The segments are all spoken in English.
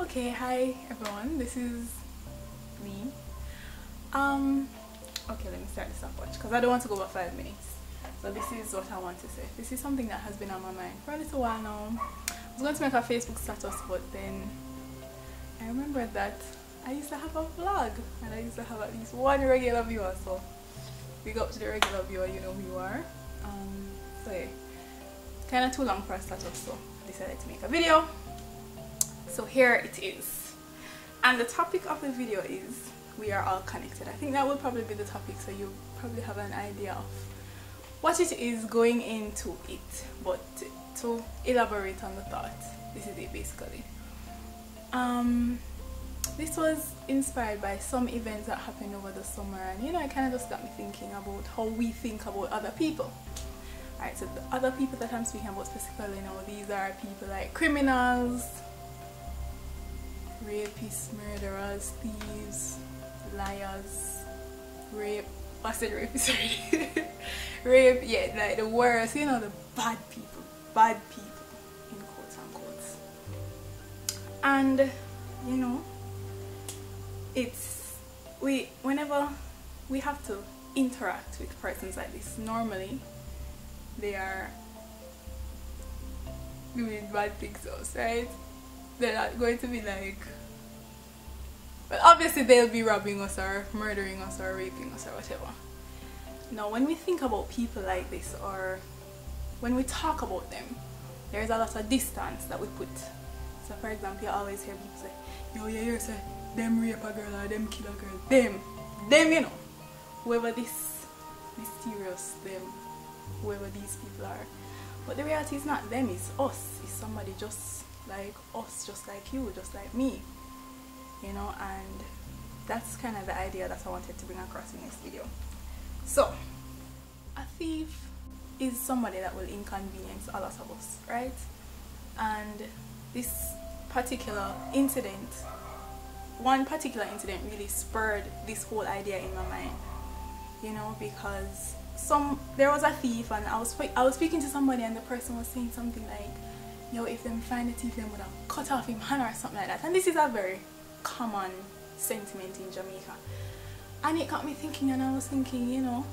Okay, hi everyone, this is me. Okay, let me start the stopwatch because I don't want to go over 5 minutes. So this is what I want to say. This is something that has been on my mind for a little while now. I was going to make a Facebook status, but then I remembered that I used to have a vlog and I used to have at least one regular viewer, so big up to the regular viewer, you know who you are. So yeah, it's kind of too long for a status, so I decided to make a video. So here it is, and the topic of the video is we are all connected. I think that will probably be the topic, so you probably have an idea of what it is going into it, but to elaborate on the thought, this is it basically. This was inspired by some events that happened over the summer, and you know, it kind of just got me thinking about how we think about other people. Alright, so the other people that I'm speaking about specifically now, these are people like criminals, rapists, murderers, thieves, liars, rapists rape, yeah, like the worst, you know, the bad people in quotes unquote. And you know, it's whenever we have to interact with persons like this, normally they are doing bad things to us, right? They're not going to be like, well, obviously they'll be robbing us or murdering us or raping us or whatever. Now when we think about people like this, or when we talk about them, there's a lot of distance that we put. So for example, you always hear people say, yo, you hear say, them rape a girl or them kill a girl, them, you know, whoever this mysterious them, whoever these people are. But the reality is not them, it's us. It's somebody just like us, just like you, just like me, you know. And that's kind of the idea that I wanted to bring across in this video. So a thief is somebody that will inconvenience a lot of us, right? And this particular incident, one particular incident really spurred this whole idea in my mind, you know, because there was a thief, and I was speaking to somebody, and the person was saying something like, yo, if them find the thief, them would have cut off him hand or something like that. And this is a very common sentiment in Jamaica. And it got me thinking, and I was thinking, you know,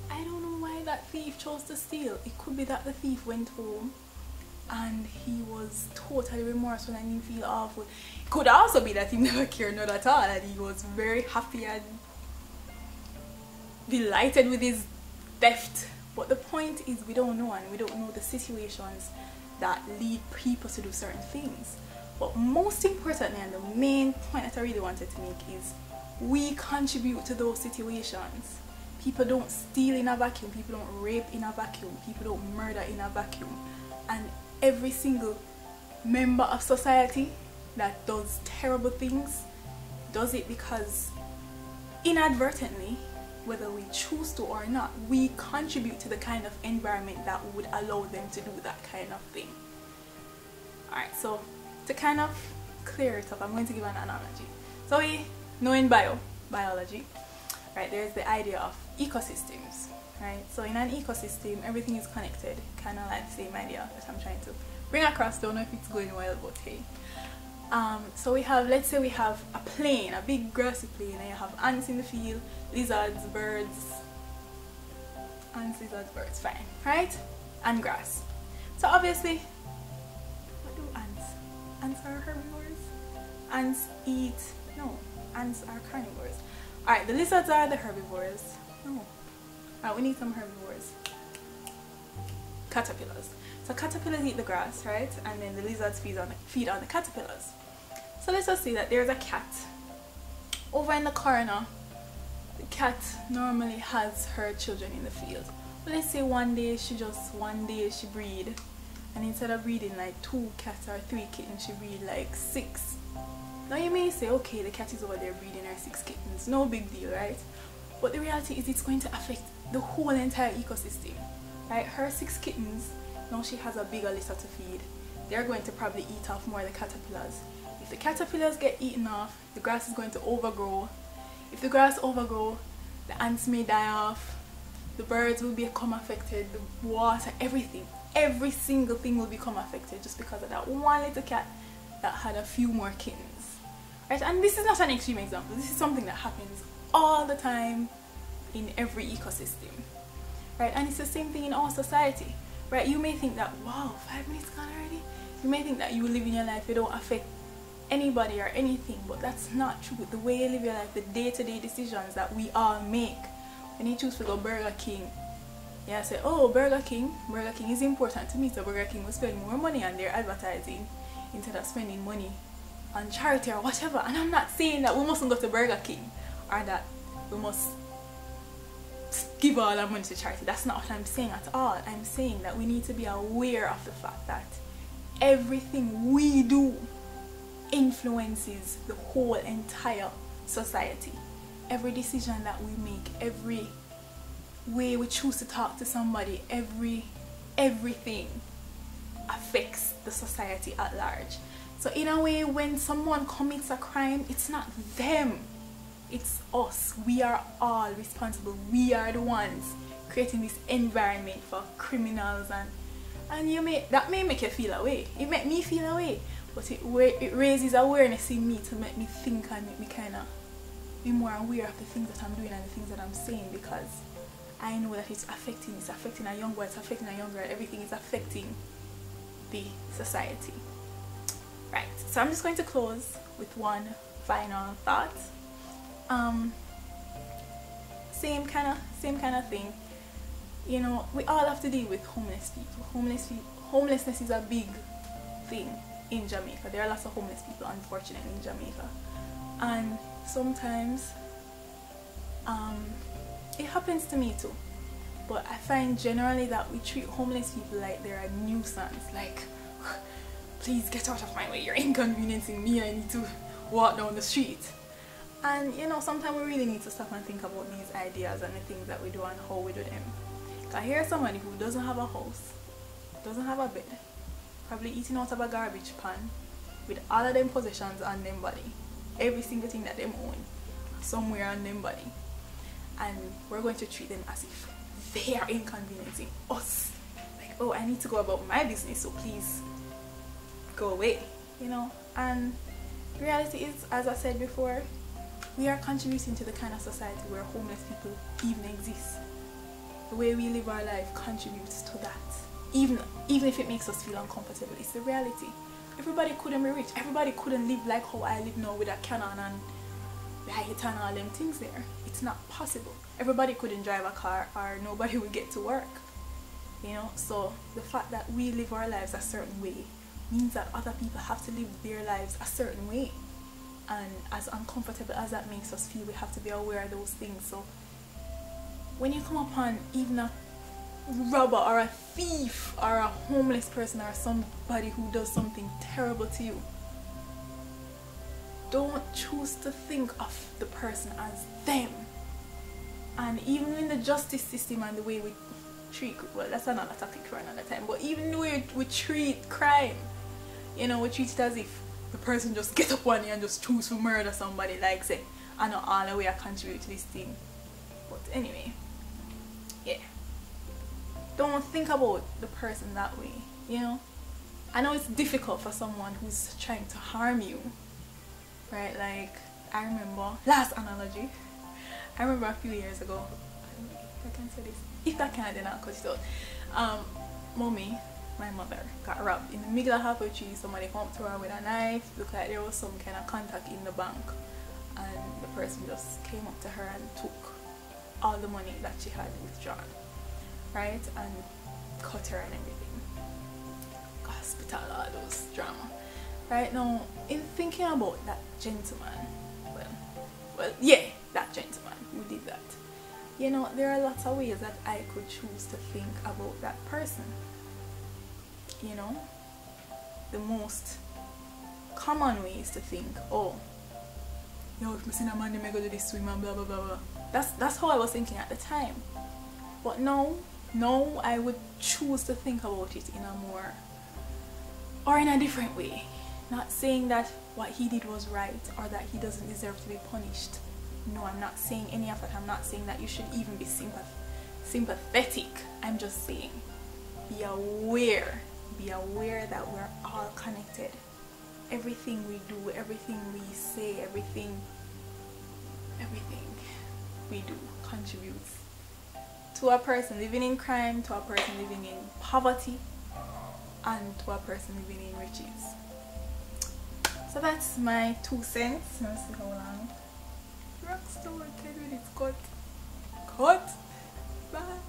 I don't know why that thief chose to steal. It could be that the thief went home and he was totally remorseful and he feel awful. It could also be that he never cared not at all, and he was very happy and delighted with his theft. But the point is, we don't know, and we don't know the situations that lead people to do certain things. But most importantly, and the main point that I really wanted to make, is we contribute to those situations. People don't steal in a vacuum, people don't rape in a vacuum, people don't murder in a vacuum. And every single member of society that does terrible things does it because inadvertently, whether we choose to or not, we contribute to the kind of environment that would allow them to do that kind of thing. Alright, so to kind of clear it up, I'm going to give an analogy. So we know in biology, right, there's the idea of ecosystems, right? So in an ecosystem, everything is connected, kind of like the same idea that I'm trying to bring across. Don't know if it's going well, but hey. So we have, let's say we have a plain, a big grassy plain, and you have ants in the field, lizards, birds, ants, lizards, birds, fine, right? And grass. So obviously, what do ants? Ants are herbivores. Ants eat, no, ants are carnivores. Alright, the lizards are the herbivores. No. Alright, we need some herbivores. Caterpillars. So caterpillars eat the grass, right? And then the lizards feed on the caterpillars. So let's just say that there's a cat. Over in the corner, the cat normally has her children in the field. But let's say one day she breed, and instead of breeding like 2 cats or 3 kittens, she breed like 6. Now you may say, okay, the cat is over there breeding her 6 kittens, no big deal, right? But the reality is it's going to affect the whole entire ecosystem, right? Her 6 kittens, now she has a bigger litter to feed. They're going to probably eat off more of the caterpillars. If the caterpillars get eaten off, the grass is going to overgrow. If the grass overgrow, the ants may die off, the birds will become affected, the water, everything. Every single thing will become affected just because of that one little cat that had a few more kittens, right? And this is not an extreme example. This is something that happens all the time in every ecosystem, right? And it's the same thing in our society, right? You may think that, wow, 5 minutes gone already. You may think that you live in your life, you don't affect anybody or anything, but that's not true. The way you live your life, the day-to-day decisions that we all make. When you choose to go Burger King, yeah, say, oh, Burger King is important to me, so Burger King will spend more money on their advertising instead of spending money on charity or whatever. And I'm not saying that we mustn't go to Burger King or that we must give all our money to charity. That's not what I'm saying at all. I'm saying that we need to be aware of the fact that everything we do influences the whole entire society. Every decision that we make, every way we choose to talk to somebody, everything affects the society at large. So in a way, when someone commits a crime, it's not them, it's us. We are all responsible. We are the ones creating this environment for criminals, and that may make you feel away. It made me feel away, but it raises awareness in me to make me think and make me kind of be more aware of the things that I'm doing and the things that I'm saying, because I know that it's affecting a young boy, it's affecting a young girl, everything is affecting the society. Right, so I'm just going to close with one final thought. Same kind of thing. You know, we all have to deal with homeless people. Homelessness is a big thing in Jamaica. There are lots of homeless people, unfortunately, in Jamaica, and sometimes it happens to me too. But I find generally that we treat homeless people like they're a nuisance. Like, please get out of my way, you're inconveniencing me, I need to walk down the street. And you know, sometimes we really need to stop and think about these ideas and the things that we do and how we do them. Because here's somebody who doesn't have a house, doesn't have a bed, probably eating out of a garbage pan, with all of them possessions on them body, every single thing that them own somewhere on them body, and we're going to treat them as if they are inconveniencing us. Like, oh, I need to go about my business, so please go away, you know. And the reality is, as I said before, we are contributing to the kind of society where homeless people even exist. The way we live our life contributes to that, even if it makes us feel uncomfortable. It's the reality. Everybody couldn't be rich. Everybody couldn't live like how I live now with a Canon and light and all them things there. It's not possible. Everybody couldn't drive a car, or nobody would get to work, you know. So the fact that we live our lives a certain way means that other people have to live their lives a certain way, and as uncomfortable as that makes us feel, we have to be aware of those things. So when you come upon even a robber or a thief or a homeless person or somebody who does something terrible to you, don't choose to think of the person as them. And even in the justice system and the way we treat, well, that's another topic for another time, but even the way we treat crime, you know, we treat it as if the person just get up one day and just choose to murder somebody, like say, I know all the way I contribute to this thing. But anyway, yeah, don't think about the person that way, you know. I know it's difficult for someone who's trying to harm you, right? Like, I remember, last analogy, I remember a few years ago, I can say this, if I can, then I'll cut it out. Mommy, my mother, got robbed in the middle of halfway tree. Somebody come up to her with a knife. Looked like there was some kind of contact in the bank, and the person just came up to her and took all the money that she had withdrawn, right, and cut her and everything. Hospital, all those drama. Right now, in thinking about that gentleman, well, yeah, that gentleman who did that, you know, there are lots of ways that I could choose to think about that person. You know, the most common way is to think, oh, yo, if I see a man, they may go to this swim and blah blah blah blah. That's how I was thinking at the time. But no, I would choose to think about it in a more, or in a different way. Not saying that what he did was right or that he doesn't deserve to be punished. No, I'm not saying any of that. I'm not saying that you should even be sympathetic. I'm just saying, be aware that we're all connected. everything we do, everything we say, everything we do contributes to a person living in crime, to a person living in poverty, and to a person living in riches. So that's my 2 cents. Let's see how long. Rockstone, 10 minutes cut. Cut. Bye.